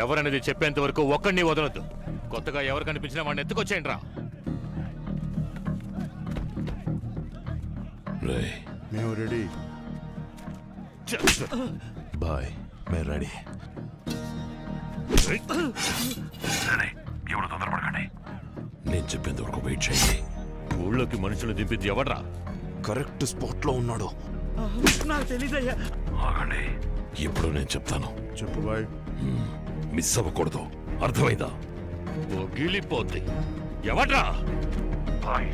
ఎవరనేది చెప్పేంత వరకు ఒక్కడిని వదలొద్దు. కొత్తగా ఎవరు కనిపించినా వాడిని ఎత్తుకొచ్చేయండి రా. మేము రెడీ. బాయ్ మే రెడీ. ఎవరు తొందరపడకండి, నేను చెప్పేంత వరకు వెయిట్ చేయండి. ఊళ్ళోకి మనుషులు దింపింది ఎవడ్రా? కరెక్ట్ స్పాట్ లో ఉన్నాడు. నాకు తెలీదయ్యా. ఆగండి. ఇప్పుడు నేను చెప్తాను. చెప్పు బాయ్. మిస్ అవ్వకూడదు, అర్థమైందా? గిలిపోద్ది. ఎవడ్రా? బాయ్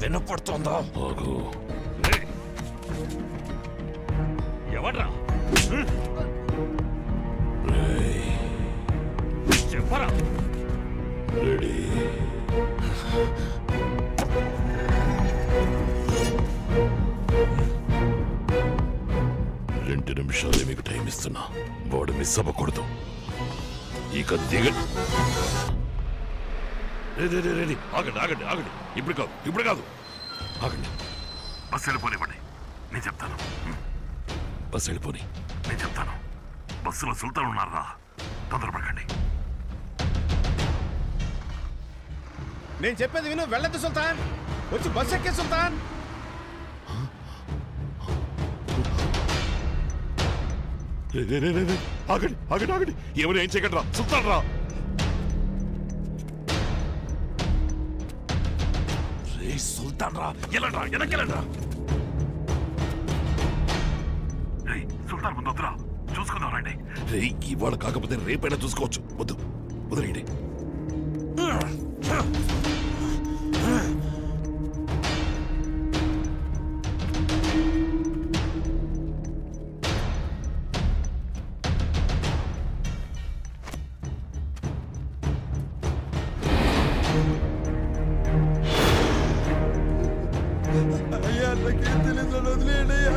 వినపడుతోందా? ఆగు. ఎవడ్రా? రేయ్, చెప్పరా. రెడీ. రెండు నిమిషాలే మీకు టైం ఇస్తున్నా. వాడు మిస్ అవ్వకూడదు. ఇక దిగ. రెడీ. ఆగండి ఆగండి ఆగండి. ఇప్పుడు కాదు ఆగండి. బస్సు వెళ్ళిపోనివ్వండి, నేను చెప్తాను. బస్ వెళ్ళిపోని. నేను చెప్తాను. బస్సులో సుల్తాన్ ఉన్నారా, తొందరపడకండి. నేను చెప్పేది విను. వెళ్ళద్దు సుల్తాన్. వచ్చి బస్ ఎక్కే సుల్తాన్. ఆగండి ఆగండి ఆగండి. ఎవరు ఏం చేయకండి రా. సుల్తాన్ రా. రే సుల్తాన్ రా. వెళ్ళండి రా, వెనక్కి సుల్తాన్ ముందు వద్దురా, చూసుకుందాం రండి. రే ఇవాళ కాకపోతే రేపైనా చూసుకోవచ్చు. వద్దు వదిలేయండి. అయ్యా నాకేం తెలియదు, వదిలేయండి అయ్యా.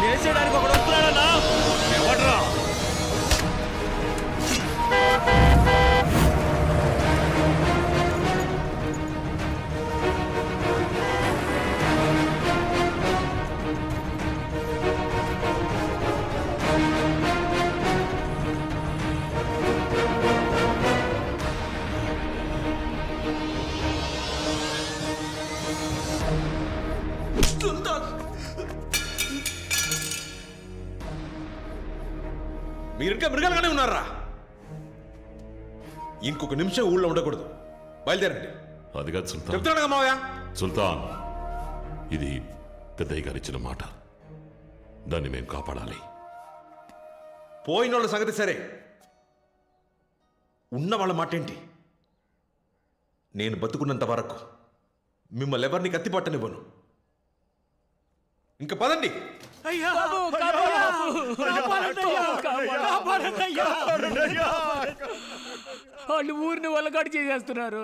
వేసేయడానికి ఒకడు వస్తున్నాడన్నా. ఎవడ్రా? మీరు ఇంకా మృగాలుగానే ఉన్నారా? ఇంకొక నిమిషం ఊళ్ళో ఉండకూడదు. బయలుదేరండి. అది కాదు సుల్తాన్. చెప్తున్నాడు మావయ్య. సుల్తాన్, ఇది పెద్దయ్య గారు ఇచ్చిన మాట. దాన్ని మేము కాపాడాలి. పోయిన వాళ్ళ సంగతి సరే, ఉన్న వాళ్ళ మాట ఏంటి? నేను బతుకున్నంత వరకు మిమ్మల్ని ఎవరిని కత్తిపట్టనివ్వను. ఇంకా పదండి. వాళ్ళు ఊరిని వల్లగాడు చేసేస్తున్నారు.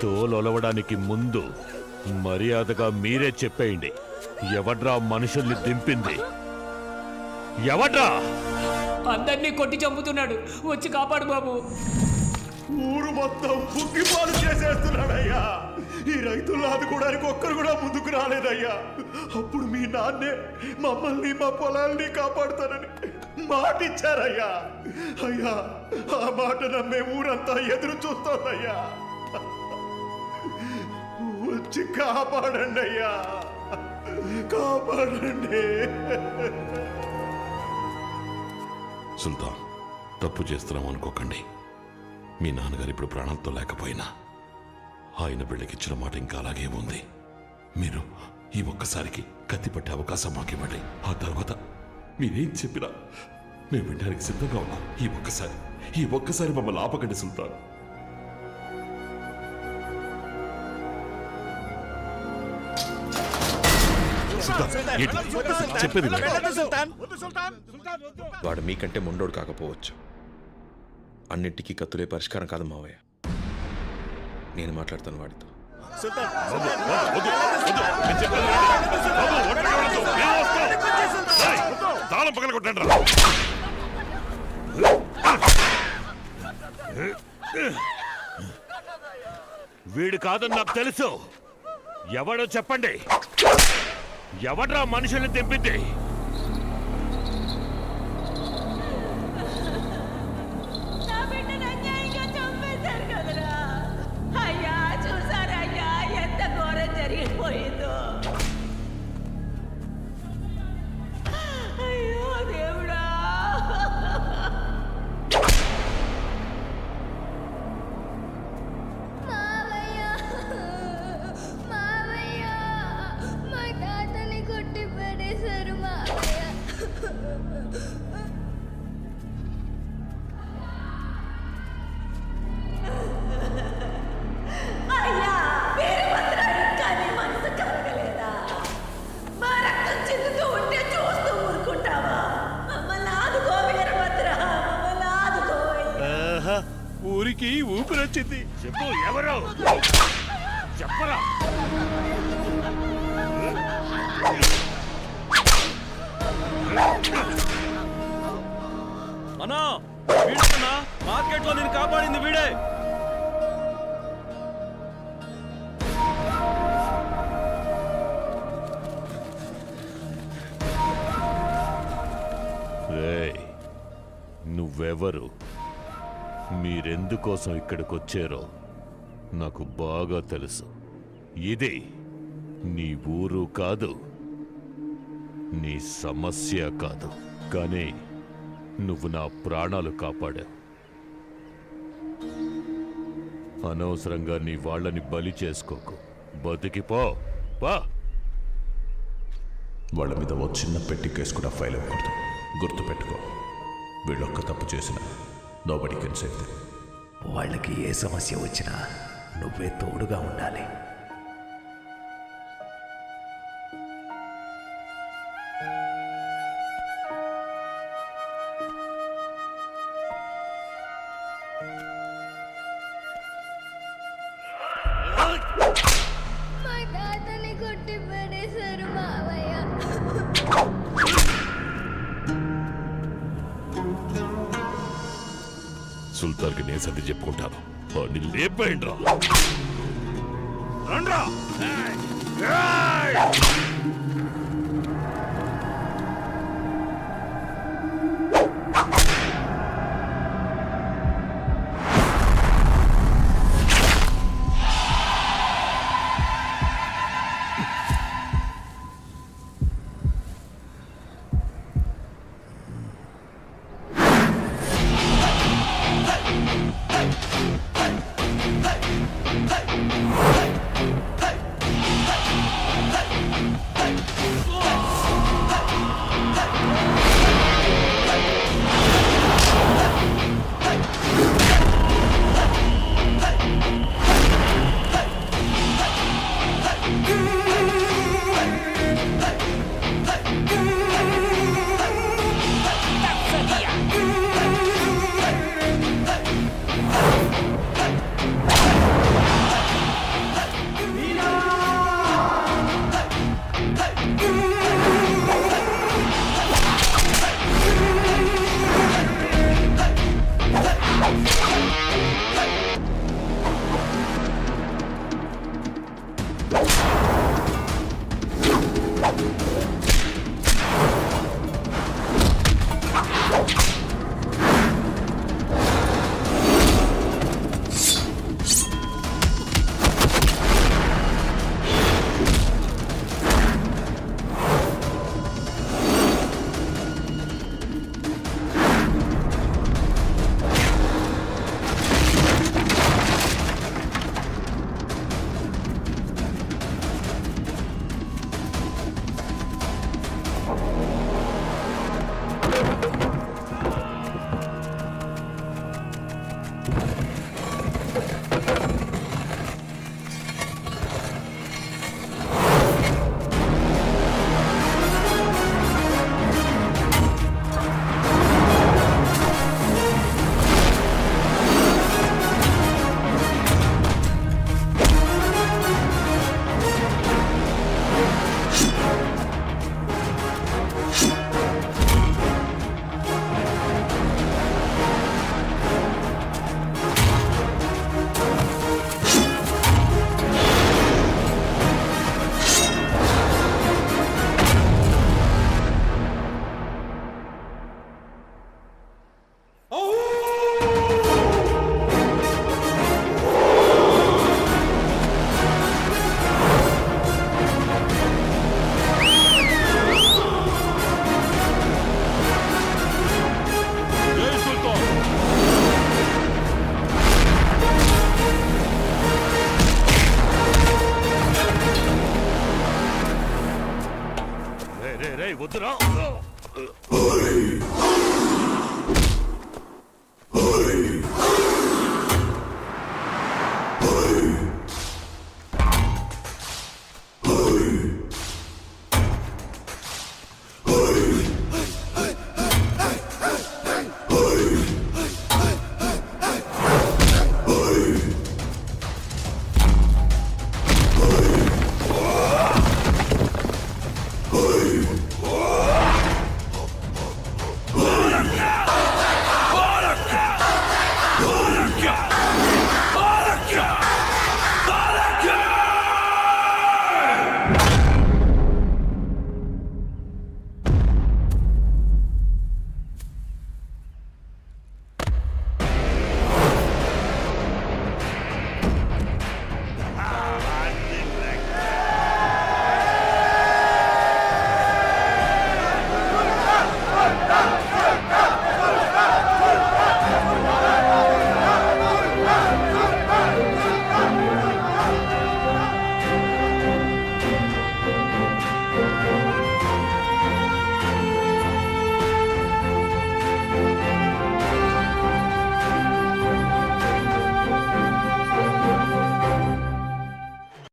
తోలొలవడానికి ముందు మర్యాదగా మీరే చెప్పేయండి, ఎవడ్రా మనుషుల్ని దింపింది? ఎవడ్రా? అందరినీ కొట్టి చంపుతున్నాడు, వచ్చి కాపాడు బాబు. ఊరు మొత్తం బుగ్గిపాలు చేసేస్తున్నాడయ్యా. ఈ రైతులను ఆదుకోవడానికి ఒక్కరు కూడా ముందుకు రాలేదయ్యా. అప్పుడు మీ నాన్నే మమ్మల్ని మా పొలాల్ని కాపాడుతానని మాట ఇచ్చారయ్యా. అయ్యా, ఆ మాట నమ్మే ఊరంతా ఎదురు చూస్తోందయ్యా. వచ్చి కాపాడండి అయ్యా, కాపాడండి. సుల్తాన్, తప్పు చేస్తున్నాం అనుకోకండి. మీ నాన్నగారు ఇప్పుడు ప్రాణంతో లేకపోయినా ఆయన బిళ్ళకిచ్చిన మాట ఇంకా అలాగే ఉంది. మీరు ఈ ఒక్కసారికి కత్తి పట్టే అవకాశం మాకివ్వండి. ఆ తర్వాత మీరేం చెప్పినా మేము వినడానికి సిద్ధంగా ఉన్నాం. ఈ ఒక్కసారి మమ్మల్ని ఆపకండి సుల్తాన్. చెప్పేది వాడు మీకంటే మొండోడు కాకపోవచ్చు, అన్నిటికీ కత్తులే పరిష్కారం కాదు మావయ్య. నేను మాట్లాడతాను వాడితో. తాళం పగల కొట్టండి. వీడు కాదని నాకు తెలుసు. ఎవడో చెప్పండి. ఎవడ్రా మనుషుల్ని తెంపింది? నా బిడ్డను అన్యాయంగా చంపేశారు కదరా. అయ్యా, చూసారయ్యా ఎంత ఘోరం జరిగిపోయిందో. అయ్యో దేవుడా. మావయ్య, మావయ్య, మా తాతని కొట్టి పడేశారు మావయ్య. అయ్యా, వీరభద్ర, ఇంకా నీ మనసు కలగలేదా? మా రక్తం చిందుతూ ఉంటే చూస్తూ ఊరుకుంటావా? మమ్మల్ని ఆదుకో వీరభద్ర, మమ్మల్ని ఆదుకో. ఊరికి ఊపిరొచ్చింది. చెప్పు, ఎవరు? చెప్పరా? అన్నా, వీడేనా మార్కెట్లో నేను కాపాడింది? వీడే. రేయ్, నువ్వెవరు? మీరెందుకోసం ఇక్కడికొచ్చారో నాకు బాగా తెలుసు. ఇది నీ ఊరు కాదు, నీ సమస్య కాదు. కానీ నువ్వు నా ప్రాణాలు కాపాడావు. అనవసరంగా నీ వాళ్ళని బలి చేసుకోకు. బతికిపో. పా. వాళ్ళ మీద ఓ చిన్న పెట్టి కేసు కూడా ఫైల్ అవ్వకూడదు. గుర్తుపెట్టుకో, వీళ్ళొక్క తప్పు చేసిన నోబడీ కెన్ సేవ్ దెమ్. వాళ్ళకి ఏ సమస్య వచ్చినా నువ్వే తోడుగా ఉండాలి. మా తాతని కొట్టి పడేశారు మావయ్య. సుల్తాన్కి నేను సర్ది చెప్పుకుంటాను. వాడిని లేపేయండి రా. రండ్రా. ఏయ్!